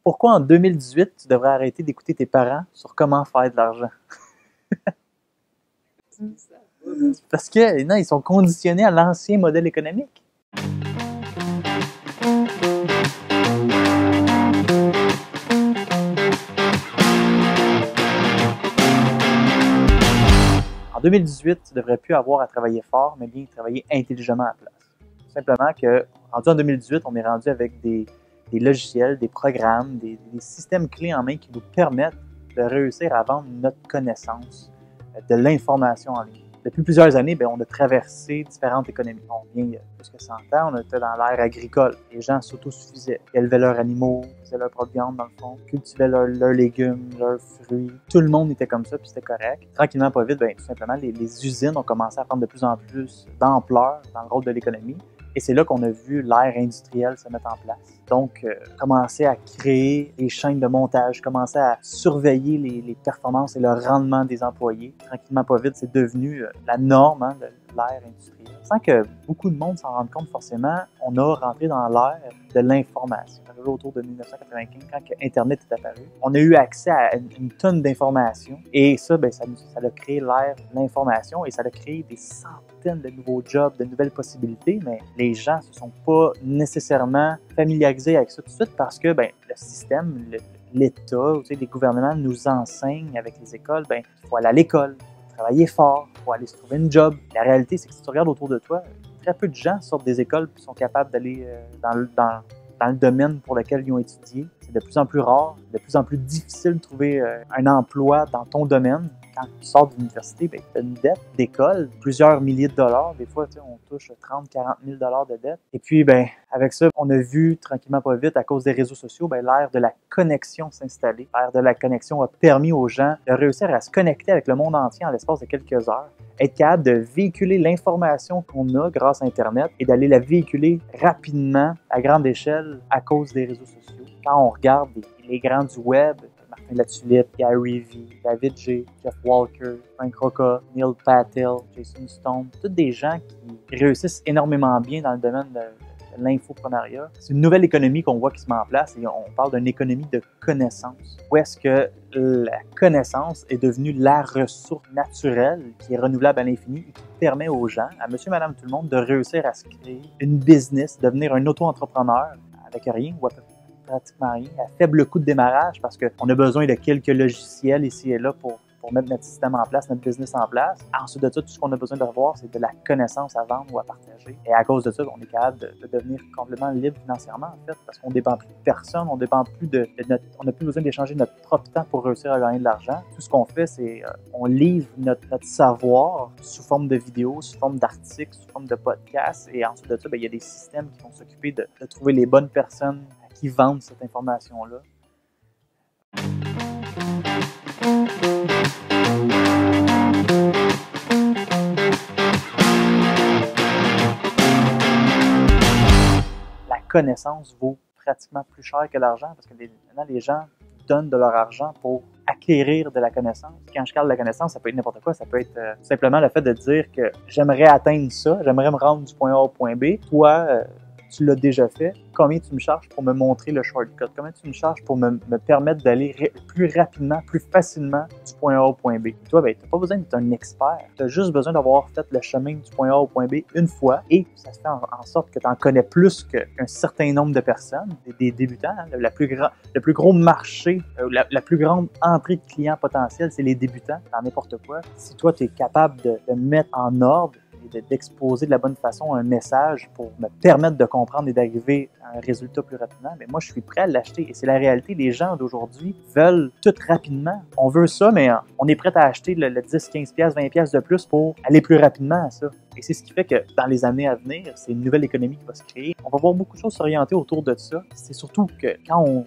Pourquoi en 2018, tu devrais arrêter d'écouter tes parents sur comment faire de l'argent? Parce que non, ils sont conditionnés à l'ancien modèle économique. En 2018, tu ne devrais plus avoir à travailler fort, mais bien travailler intelligemment à la place. Tout simplement que, rendu en 2018, on est rendu avec des logiciels, des programmes, des systèmes clés en main qui nous permettent de réussir à vendre notre connaissance, de l'information en ligne. Depuis plusieurs années, on a traversé différentes économies. On vient il y a plus que 100 ans, on était dans l'ère agricole. Les gens s'autosuffisaient. Ils élevaient leurs animaux, faisaient leur propre viande dans le fond, cultivaient leurs légumes, leurs fruits. Tout le monde était comme ça, puis c'était correct. Tranquillement, pas vite, tout simplement, les usines ont commencé à prendre de plus en plus d'ampleur dans le rôle de l'économie. Et c'est là qu'on a vu l'ère industrielle se mettre en place. Donc, commencer à créer des chaînes de montage, commencer à surveiller les performances et le rendement des employés. Tranquillement, pas vite, c'est devenu la norme de l'ère industrielle. Sans que beaucoup de monde s'en rende compte forcément, on a rentré dans l'ère de l'information. C'est arrivé autour de 1995, quand Internet est apparu. On a eu accès à une tonne d'informations et ça a créé l'ère de l'information et ça a créé des centaines de nouveaux jobs, de nouvelles possibilités, mais les gens ne se sont pas nécessairement familiarisés avec ça tout de suite parce que le système, l'État, les gouvernements nous enseignent avec les écoles, il faut aller à l'école, travailler fort, il faut aller se trouver une job. La réalité, c'est que si tu regardes autour de toi, très peu de gens sortent des écoles et sont capables d'aller dans le domaine pour lequel ils ont étudié. C'est de plus en plus rare, de plus en plus difficile de trouver un emploi dans ton domaine. Quand tu sors de l'université, tu as une dette d'école, plusieurs milliers de dollars. Des fois, on touche 30, 40 000 dollars de dette. Et puis, avec ça, on a vu tranquillement pas vite, à cause des réseaux sociaux, l'ère de la connexion s'installer. L'ère de la connexion a permis aux gens de réussir à se connecter avec le monde entier en l'espace de quelques heures, être capable de véhiculer l'information qu'on a grâce à Internet et d'aller la véhiculer rapidement à grande échelle à cause des réseaux sociaux. Quand on regarde les grands du web, Martin Latulippe, Gary Vee, David J, Jeff Walker, Frank Rocca, Neil Patel, Jason Stone, tous des gens qui réussissent énormément bien dans le domaine de l'infopreneuriat. C'est une nouvelle économie qu'on voit qui se met en place et on parle d'une économie de connaissance. Où est-ce que la connaissance est devenue la ressource naturelle qui est renouvelable à l'infini et qui permet aux gens, à monsieur, madame, tout le monde, de réussir à se créer une business, devenir un auto-entrepreneur avec rien ou à peu près pratiquement rien, à faible coût de démarrage parce qu'on a besoin de quelques logiciels ici et là pour mettre notre système en place, notre business en place. Ensuite de ça, tout ce qu'on a besoin d'avoir, c'est de la connaissance à vendre ou à partager. Et à cause de ça, on est capable de devenir complètement libre financièrement, en fait, parce qu'on ne dépend plus de personne, on dépend plus on n'a plus besoin d'échanger notre propre temps pour réussir à gagner de l'argent. Tout ce qu'on fait, c'est on livre notre savoir sous forme de vidéos, sous forme d'articles, sous forme de podcasts. Et ensuite de ça, il y a des systèmes qui vont s'occuper de trouver les bonnes personnes qui vendent cette information-là. La connaissance vaut pratiquement plus cher que l'argent parce que maintenant, les gens donnent de leur argent pour acquérir de la connaissance. Quand je parle de la connaissance, ça peut être n'importe quoi. Ça peut être simplement le fait de dire que j'aimerais atteindre ça, j'aimerais me rendre du point A au point B. Toi, tu l'as déjà fait. Combien tu me charges pour me montrer le shortcut? Combien tu me charges pour me permettre d'aller plus rapidement, plus facilement du point A au point B? Toi, tu n'as pas besoin d'être un expert. Tu as juste besoin d'avoir fait le chemin du point A au point B une fois et ça se fait en sorte que tu en connais plus qu'un certain nombre de personnes, des débutants. Hein, le plus gros marché, la plus grande entrée de clients potentiels, c'est les débutants dans n'importe quoi. Si toi, tu es capable de mettre en ordre et d'exposer de la bonne façon un message pour me permettre de comprendre et d'arriver à un résultat plus rapidement, mais moi, je suis prêt à l'acheter. Et c'est la réalité. Les gens d'aujourd'hui veulent tout rapidement. On veut ça, mais on est prêt à acheter le 10, 15 piastres, 20 piastres de plus pour aller plus rapidement à ça. Et c'est ce qui fait que dans les années à venir, c'est une nouvelle économie qui va se créer. On va voir beaucoup de choses s'orienter autour de ça. C'est surtout que quand on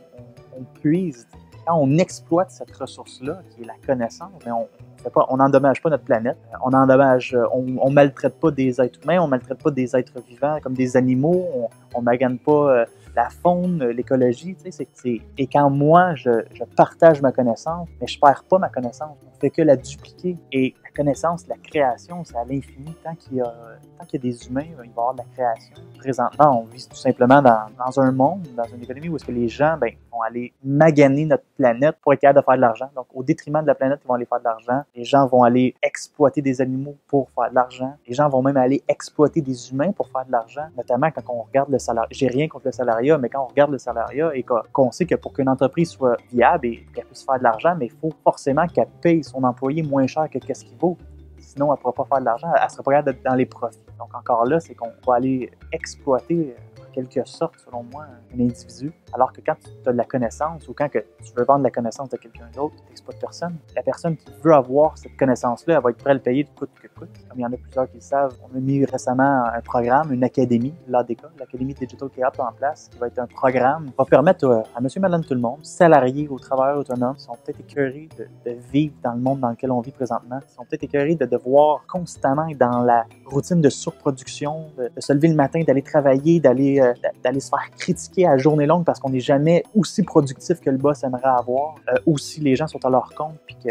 puise, quand on exploite cette ressource-là, qui est la connaissance, mais on n'endommage pas notre planète, on maltraite pas des êtres humains, on maltraite pas des êtres vivants comme des animaux, on magane pas la faune, l'écologie, tu sais, et quand moi, je partage ma connaissance, mais je perds pas ma connaissance, on fait que la dupliquer. Et la connaissance, la création, c'est à l'infini. Tant qu'il y a des humains, il va y avoir de la création. Présentement, on vit tout simplement dans un monde, dans une économie où est-ce que les gens vont aller maganer notre planète pour être capables de faire de l'argent. Donc, au détriment de la planète, ils vont aller faire de l'argent. Les gens vont aller exploiter des animaux pour faire de l'argent. Les gens vont même aller exploiter des humains pour faire de l'argent, notamment quand on regarde le salariat. J'ai rien contre le salariat, mais quand on regarde le salariat et qu'on sait que pour qu'une entreprise soit viable et qu'elle puisse faire de l'argent, mais il faut forcément qu'elle paye son employé moins cher que qu'est-ce qu'il vaut. Sinon, elle ne pourra pas faire de l'argent, elle ne sera pas capable d'être dans les profits. Donc encore là, c'est qu'on va aller exploiter en quelque sorte, selon moi, un individu. Alors que quand tu as de la connaissance ou quand que tu veux vendre la connaissance de quelqu'un d'autre, tu n'exploites personne. La personne qui veut avoir cette connaissance-là, elle va être prête à le payer de coûte que coûte. Comme il y en a plusieurs qui le savent, on a mis récemment un programme, une académie, l'ADK, l'Académie Digital Creative en place, qui va être un programme qui va permettre à monsieur, madame, tout le monde, salariés ou travailleurs autonomes, qui sont peut-être écœurés de vivre dans le monde dans lequel on vit présentement, qui sont peut-être écœurés de devoir constamment être dans la routine de surproduction, de se lever le matin, d'aller travailler, d'aller se faire critiquer à journée longue parce qu'on n'est jamais aussi productif que le boss aimerait avoir, ou si les gens sont à leur compte, puis que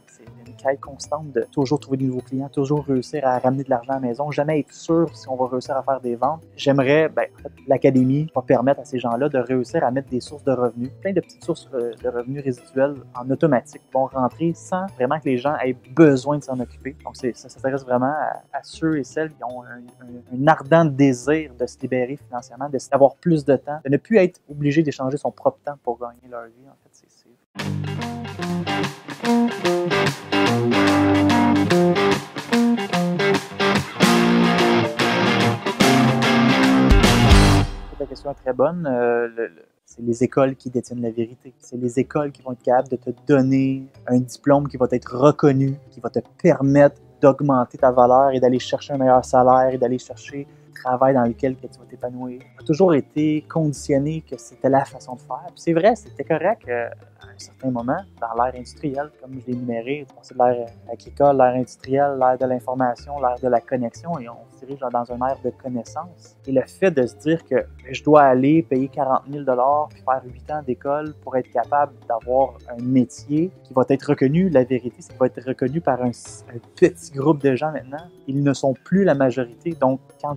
c'est une quête constante de toujours trouver de nouveaux clients, toujours réussir à ramener de l'argent à la maison, jamais être sûr si on va réussir à faire des ventes. J'aimerais, l'académie va permettre à ces gens-là de réussir à mettre des sources de revenus, plein de petites sources de revenus résiduels en automatique, qui vont rentrer sans vraiment que les gens aient besoin de s'en occuper. Donc ça s'adresse vraiment à ceux et celles qui ont un ardent désir de se libérer financièrement, d'avoir plus de temps, de ne plus être obligé d'échanger son propre temps pour gagner leur vie. En fait, c'est la question est très bonne. C'est les écoles qui détiennent la vérité. C'est les écoles qui vont être capables de te donner un diplôme qui va être reconnu, qui va te permettre d'augmenter ta valeur et d'aller chercher un meilleur salaire et d'aller chercher un travail dans lequel tu vas t'épanouir. On a toujours été conditionné que c'était la façon de faire. Puis c'est vrai, c'était correct à un certain moment, dans l'ère industrielle, comme je l'ai énuméré, c'est l'ère agricole, l'ère industrielle, l'ère de l'information, l'ère de la connexion, et on se dirige dans une ère de connaissance. Et le fait de se dire que je dois aller payer 40 000 $ puis faire 8 ans d'école pour être capable d'avoir un métier qui va être reconnu, la vérité, c'est qu'il va être reconnu par un petit groupe de gens maintenant. Ils ne sont plus la majorité. Donc, quand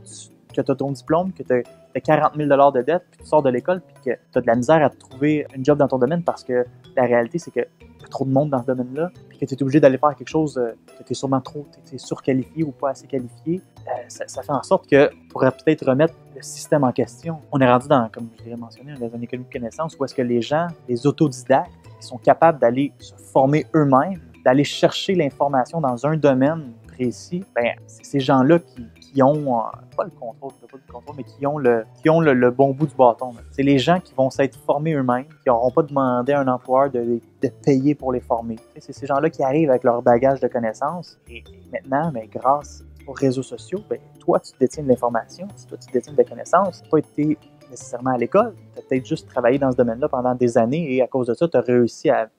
tu as ton diplôme, que tu as 40 000 $ de dette, puis tu sors de l'école, puis que tu as de la misère à trouver un job dans ton domaine parce que la réalité, c'est qu'il y a trop de monde dans ce domaine-là, puis que tu es obligé d'aller faire quelque chose que tu es sûrement t'es surqualifié ou pas assez qualifié, ça fait en sorte que tu pourrais peut-être remettre le système en question. On est rendu dans, comme je l'ai mentionné, dans une économie de connaissance où est-ce que les gens, les autodidactes, qui sont capables d'aller se former eux-mêmes, d'aller chercher l'information dans un domaine précis, c'est ces gens-là qui ont, pas le contrôle, mais qui ont le bon bout du bâton. C'est les gens qui vont s'être formés eux-mêmes, qui n'auront pas demandé à un employeur de payer pour les former. C'est ces gens-là qui arrivent avec leur bagage de connaissances. Et maintenant, grâce aux réseaux sociaux, toi, tu détiens de l'information, si toi, tu détiens de la connaissance, tu n'as pas été nécessairement à l'école, tu as peut-être juste travaillé dans ce domaine-là pendant des années et à cause de ça, tu as réussi à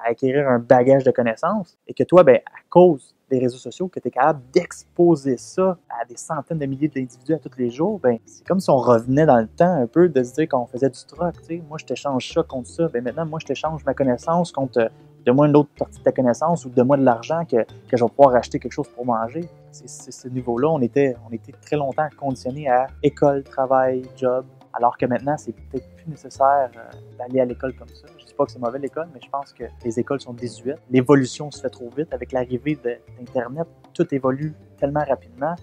acquérir un bagage de connaissances et que toi, à cause des réseaux sociaux, que tu es capable d'exposer ça à des centaines de milliers d'individus à tous les jours, c'est comme si on revenait dans le temps un peu de se dire qu'on faisait du troc, tu sais, moi je t'échange ça contre ça, maintenant moi je t'échange ma connaissance contre donne-moi une autre partie de ta connaissance ou donne-moi de l'argent que je vais pouvoir acheter quelque chose pour manger. C'est ce niveau-là, on était très longtemps conditionnés à école, travail, job, alors que maintenant, c'est peut-être plus nécessaire d'aller à l'école comme ça. Je ne dis pas que c'est mauvais l'école, mais je pense que les écoles sont désuètes. L'évolution se fait trop vite. Avec l'arrivée d'Internet, tout évolue tellement rapidement.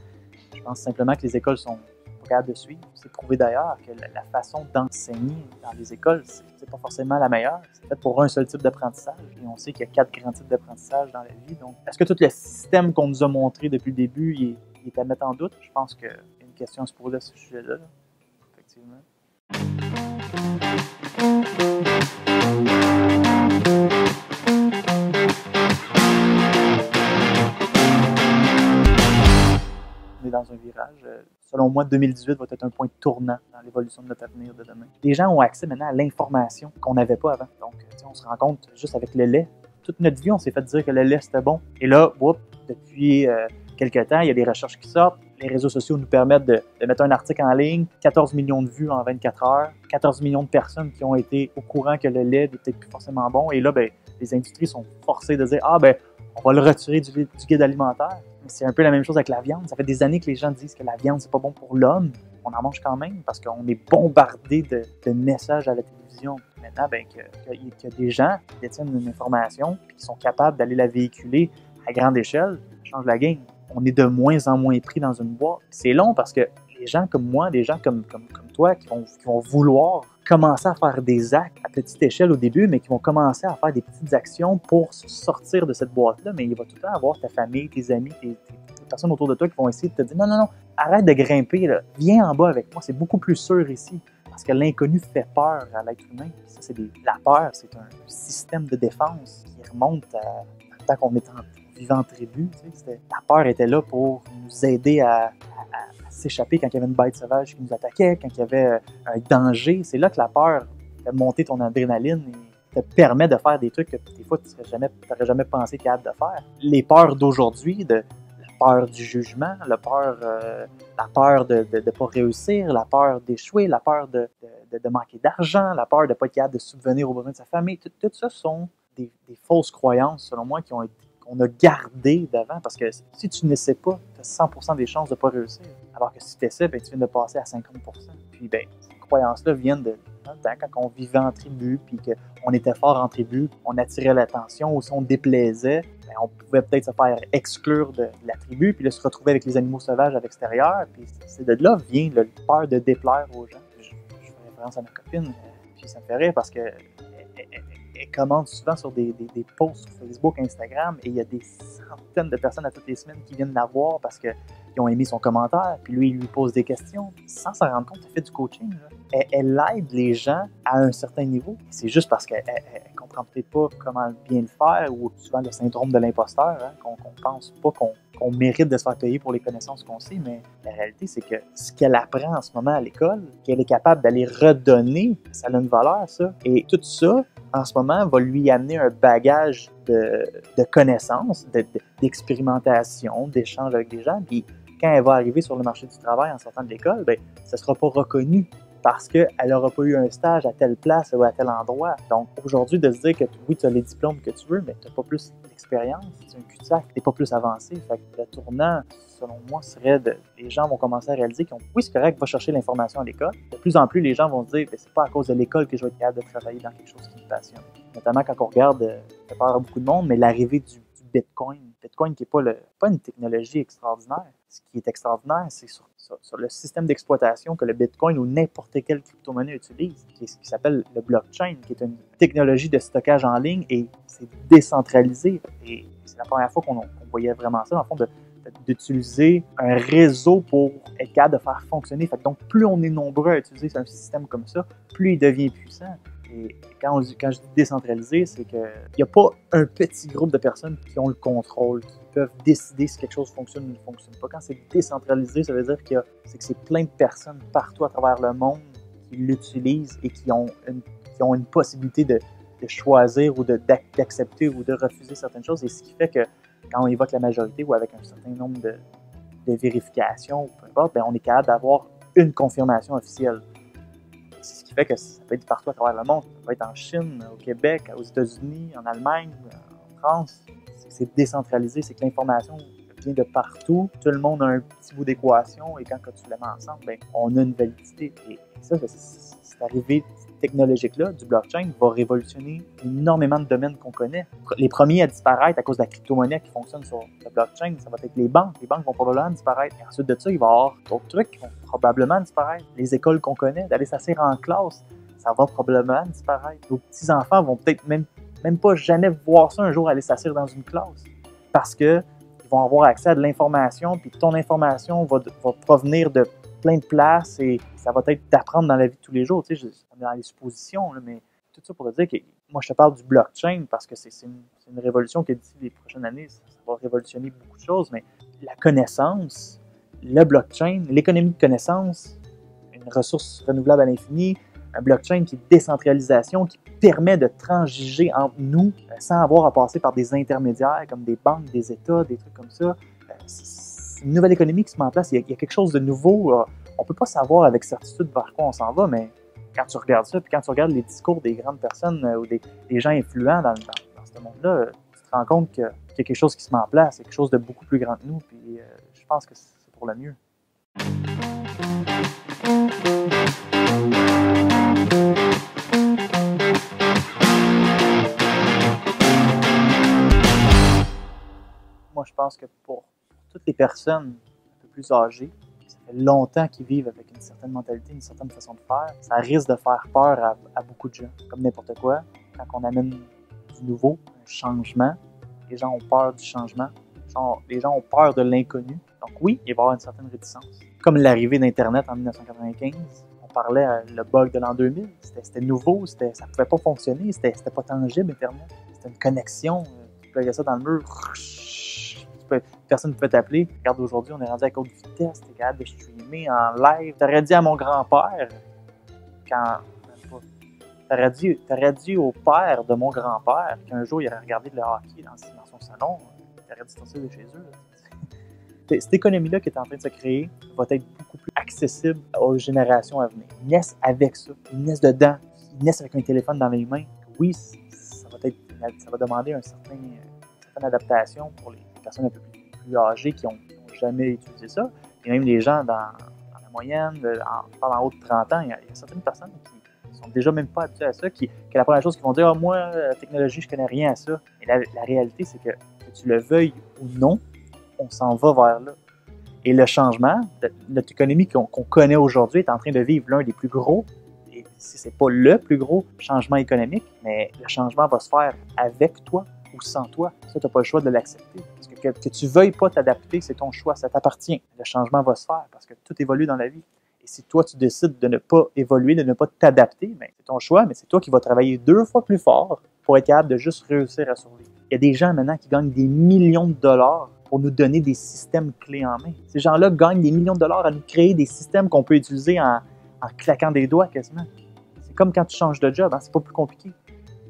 Je pense simplement que les écoles sont pas capables de suivre. C'est prouvé d'ailleurs que la façon d'enseigner dans les écoles, c'est pas forcément la meilleure. C'est fait pour un seul type d'apprentissage. Et on sait qu'il y a 4 grands types d'apprentissage dans la vie. Donc, est-ce que tout le système qu'on nous a montré depuis le début il est à mettre en doute? Je pense qu'il y a une question à se poser à ce sujet-là. Effectivement. On est dans un virage. Selon moi, 2018 va être un point tournant dans l'évolution de notre avenir de demain. Les gens ont accès maintenant à l'information qu'on n'avait pas avant. Donc, on se rend compte juste avec le lait. Toute notre vie, on s'est fait dire que le lait, c'était bon. Et là, depuis quelques temps, il y a des recherches qui sortent. Les réseaux sociaux nous permettent de mettre un article en ligne, 14 millions de vues en 24 heures, 14 millions de personnes qui ont été au courant que le lait n'était plus forcément bon. Et là, ben, les industries sont forcées de dire « Ah, ben, on va le retirer du guide alimentaire. » Mais c'est un peu la même chose avec la viande. Ça fait des années que les gens disent que la viande, c'est pas bon pour l'homme. On en mange quand même parce qu'on est bombardé de messages à la télévision. Maintenant, ben, qu'il y a des gens qui détiennent une information et qui sont capables d'aller la véhiculer à grande échelle, ça change la game. On est de moins en moins pris dans une boîte. C'est long parce que les gens comme moi, des gens comme toi, qui vont vouloir commencer à faire des actes à petite échelle au début, mais qui vont commencer à faire des petites actions pour sortir de cette boîte-là. Mais il va tout le temps avoir ta famille, tes amis, tes personnes autour de toi qui vont essayer de te dire non, non, non, arrête de grimper, là. Viens en bas avec moi, c'est beaucoup plus sûr ici. Parce que l'inconnu fait peur à l'être humain. Ça, la peur, c'est un système de défense qui remonte à tant qu'on vivait en tribu. Tu sais, la peur était là pour nous aider à s'échapper quand il y avait une bête sauvage qui nous attaquait, quand il y avait un danger. C'est là que la peur fait monter ton adrénaline et te permet de faire des trucs que des fois tu n'aurais jamais pensé capable de faire. Les peurs d'aujourd'hui, la peur du jugement, la peur de ne pas réussir, la peur d'échouer, la peur de manquer d'argent, la peur de ne pas être capable de subvenir aux besoins de sa famille, tout ça sont des fausses croyances, selon moi, qu'on a gardées d'avant. Parce que si tu ne sais pas, tu as 100% des chances de ne pas réussir. Alors que si tu essaies, ben, tu viens de passer à 50%. Puis ben, ces croyances-là viennent de quand on vivait en tribu, puis qu'on était fort en tribu, on attirait l'attention, ou si on déplaisait, ben, on pouvait peut-être se faire exclure de la tribu, puis de se retrouver avec les animaux sauvages à l'extérieur. Puis c'est de là vient le peur de déplaire aux gens. Je fais référence à ma copine, puis ça me fait rire parce que elle commente souvent sur des posts sur Facebook, Instagram, et il y a des centaines de personnes à toutes les semaines qui viennent la voir parce qu'ils ont aimé son commentaire, puis lui, il lui pose des questions. Sans s'en rendre compte, elle fait du coaching. Là. Elle aide les gens à un certain niveau. C'est juste parce qu'elle ne comprend peut-être pas comment bien le faire, ou souvent le syndrome de l'imposteur, hein, qu'on pense pas qu'on mérite de se faire payer pour les connaissances qu'on sait, mais la réalité, c'est que ce qu'elle apprend en ce moment à l'école, qu'elle est capable d'aller redonner, ça a une valeur, ça. Et tout ça, en ce moment, va lui amener un bagage de connaissances, d'expérimentation, d'échange avec des gens. Puis quand elle va arriver sur le marché du travail en sortant de l'école, ben, ça ne sera pas reconnu parce qu'elle n'aura pas eu un stage à telle place ou à tel endroit. Donc aujourd'hui, de se dire que oui, tu as les diplômes que tu veux, mais tu n'as pas plus d'expérience, c'est un cul-de-sac, tu n'es pas plus avancé. Fait que le tournant, selon moi, serait les gens vont commencer à réaliser que oui, c'est correct, va chercher l'information à l'école. De plus en plus, les gens vont se dire que c'est pas à cause de l'école que je vais être capable de travailler dans quelque chose qui me passionne. Notamment quand on regarde, ça fait peur à beaucoup de monde, mais l'arrivée du Bitcoin. Bitcoin qui n'est pas une technologie extraordinaire. Ce qui est extraordinaire, c'est sur le système d'exploitation que le Bitcoin ou n'importe quelle crypto-monnaie utilise, qui s'appelle le blockchain, qui est une technologie de stockage en ligne et c'est décentralisé. Et c'est la première fois qu'on voyait vraiment ça, dans le fond, d'utiliser un réseau pour être capable de faire fonctionner. Fait que donc, plus on est nombreux à utiliser un système comme ça, plus il devient puissant. Et quand je dis décentralisé, c'est qu'il n'y a pas un petit groupe de personnes qui ont le contrôle, qui peuvent décider si quelque chose fonctionne ou ne fonctionne pas. Quand c'est décentralisé, ça veut dire que c'est plein de personnes partout à travers le monde qui l'utilisent et qui ont une possibilité de choisir ou d'accepter ou de refuser certaines choses. Et ce qui fait que quand on évoque la majorité ou avec un certain nombre de vérifications, peu importe, ben on est capable d'avoir une confirmation officielle. C'est ce qui fait que ça peut être partout à travers le monde. Ça peut être en Chine, au Québec, aux États-Unis, en Allemagne, en France. C'est décentralisé, c'est que l'information vient de partout. Tout le monde a un petit bout d'équation et quand tu les mets ensemble, ben, on a une validité. Et ça, cette arrivée technologique-là, du blockchain, va révolutionner énormément de domaines qu'on connaît. Les premiers à disparaître à cause de la crypto-monnaie qui fonctionne sur le blockchain, ça va être les banques. Les banques vont probablement disparaître. Et ensuite de ça, il va y avoir d'autres trucs qui vont probablement disparaître. Les écoles qu'on connaît, d'aller s'asseoir en classe, ça va probablement disparaître. Nos petits-enfants vont peut-être même pas jamais voir ça un jour aller s'asseoir dans une classe. Parce qu'ils vont avoir accès à de l'information, puis ton information va provenir de plein de places et ça va être d'apprendre dans la vie de tous les jours. Tu sais, on est dans les suppositions, là, mais tout ça pour te dire que moi, je te parle du blockchain parce que c'est une révolution qui, d'ici les prochaines années, ça va révolutionner beaucoup de choses, mais la connaissance, le blockchain, l'économie de connaissance, une ressource renouvelable à l'infini, un blockchain qui est décentralisation, qui permet de transiger entre nous sans avoir à passer par des intermédiaires comme des banques, des États, des trucs comme ça. c'est une nouvelle économie qui se met en place. Il y a quelque chose de nouveau. On ne peut pas savoir avec certitude vers quoi on s'en va, mais quand tu regardes ça, puis quand tu regardes les discours des grandes personnes ou des gens influents dans ce monde-là, tu te rends compte qu'il y a quelque chose qui se met en place, il y a quelque chose de beaucoup plus grand que nous, puis je pense que c'est pour le mieux. Moi, je pense que pour toutes les personnes un peu plus âgées, ça fait longtemps qu'ils vivent avec une certaine mentalité, une certaine façon de faire, ça risque de faire peur à beaucoup de gens. Comme n'importe quoi, quand on amène du nouveau, un changement, les gens ont peur du changement, les gens ont peur de l'inconnu. Donc oui, il va y avoir une certaine réticence. Comme l'arrivée d'Internet en 1995, on parlait le bug de l'an 2000, c'était nouveau, ça ne pouvait pas fonctionner, c'était pas tangible Internet. C'était une connexion, tu pluguais ça dans le mur, personne ne peut t'appeler. Regarde, aujourd'hui, on est rendu à haute vitesse, t'es capable de streamer en live. T'aurais dit à mon grand-père, t'aurais dit au père de mon grand-père qu'un jour, il aurait regardé le hockey dans son salon, t'aurais dit sortir de chez eux. Cette économie-là qui est en train de se créer va être beaucoup plus accessible aux générations à venir. Ils naissent avec ça, ils naissent dedans, ils naissent avec un téléphone dans les mains. Oui, ça va demander une certaine adaptation pour les personnes un peu plus âgées qui n'ont jamais utilisé ça. Et même les gens dans la moyenne, en haut de 30 ans, il y a certaines personnes qui sont déjà même pas habituées à ça, que la première chose qu'ils vont dire, moi, la technologie, je connais rien à ça. Et la réalité, c'est que tu le veuilles ou non, on s'en va vers là. Et le changement, notre économie qu'on connaît aujourd'hui est en train de vivre l'un des plus gros, et si c'est pas le plus gros changement économique, mais le changement va se faire avec toi ou sans toi. Ça, tu n'as pas le choix de l'accepter. Parce que tu veuilles pas t'adapter, c'est ton choix, ça t'appartient. Le changement va se faire parce que tout évolue dans la vie. Et si toi, tu décides de ne pas évoluer, de ne pas t'adapter, bien, c'est ton choix, mais c'est toi qui vas travailler 2 fois plus fort pour être capable de juste réussir à survivre. Il y a des gens maintenant qui gagnent des millions de dollars pour nous donner des systèmes clés en main. Ces gens-là gagnent des millions de dollars à nous créer des systèmes qu'on peut utiliser en claquant des doigts quasiment. C'est comme quand tu changes de job, hein, c'est pas plus compliqué.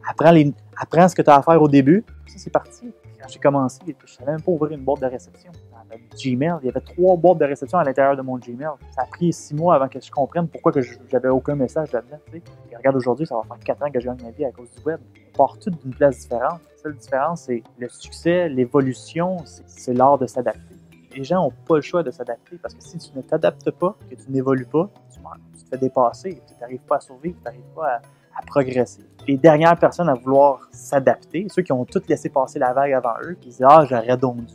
Apprends ce que tu as à faire au début. Ça, c'est parti. Quand j'ai commencé, je ne savais même pas ouvrir une boîte de réception. Dans Gmail, il y avait 3 boîtes de réception à l'intérieur de mon Gmail. Ça a pris 6 mois avant que je comprenne pourquoi que j'avais aucun message là-dedans. Tu sais. Et regarde, aujourd'hui, ça va faire 4 ans que je gagne ma vie à cause du web. On part tout d'une place différente. La seule différence, c'est le succès, l'évolution, c'est l'art de s'adapter. Les gens n'ont pas le choix de s'adapter parce que si tu ne t'adaptes pas, que tu n'évolues pas, tu te fais dépasser, tu n'arrives pas à survivre, tu n'arrives pas à progresser. Les dernières personnes à vouloir s'adapter, ceux qui ont tout laissé passer la vague avant eux, qui disent « Ah, j'aurais donc dû ».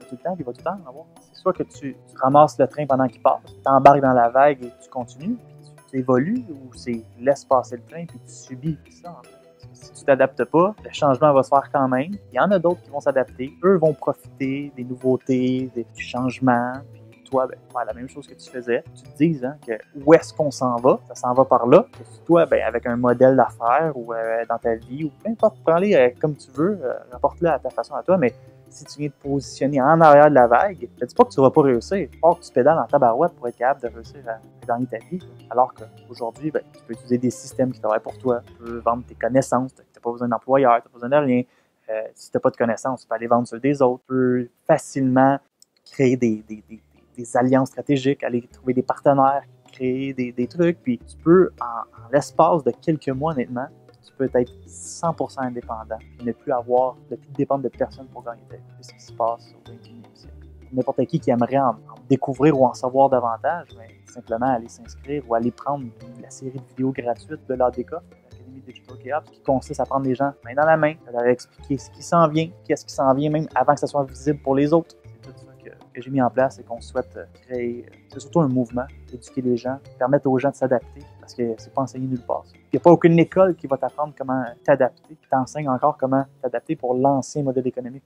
Tout le temps, il va tout le temps en avoir. C'est soit que tu ramasses le train pendant qu'il passe, tu embarques dans la vague et tu continues, puis tu évolues, ou c'est laisse passer le train puis tu subis ça en fait. Si tu t'adaptes pas, le changement va se faire quand même. Il y en a d'autres qui vont s'adapter. Eux vont profiter des nouveautés, du changement. Puis toi, faire la même chose que tu faisais. Tu te dises que où est-ce qu'on s'en va? Ça s'en va par là. Et toi, avec un modèle d'affaires ou dans ta vie, ou peu importe, prends-les comme tu veux, rapporte-le à ta façon à toi, mais si tu viens te positionner en arrière de la vague, ne dis pas que tu ne vas pas réussir. Il faut que tu pédales en tabarouette pour être capable de réussir à gagner ta vie. Alors qu'aujourd'hui, tu peux utiliser des systèmes qui travaillent pour toi. Tu peux vendre tes connaissances. Tu n'as pas besoin d'employeur, tu n'as pas besoin de rien. Si tu n'as pas de connaissances, tu peux aller vendre sur des autres. Tu peux facilement créer des alliances stratégiques, aller trouver des partenaires, créer des trucs. Puis tu peux, en l'espace de quelques mois, honnêtement, tu peux être 100% indépendant et ne plus dépendre de personne pour gagner ta vie. C'est ce qui se passe au 21e siècle. N'importe qui aimerait en découvrir ou en savoir davantage, mais simplement aller s'inscrire ou aller prendre la série de vidéos gratuites de l'ADK, l'Académie Digital Chaos, qui consiste à prendre les gens main dans la main, à leur expliquer ce qui s'en vient, qu'est-ce qui s'en vient, même avant que ça soit visible pour les autres. C'est tout ça que j'ai mis en place et qu'on souhaite créer. C'est surtout un mouvement, éduquer les gens, permettre aux gens de s'adapter, parce que c'est pas enseigné nulle part. Il n'y a pas aucune école qui va t'apprendre comment t'adapter, qui t'enseigne encore comment t'adapter pour l'ancien modèle économique.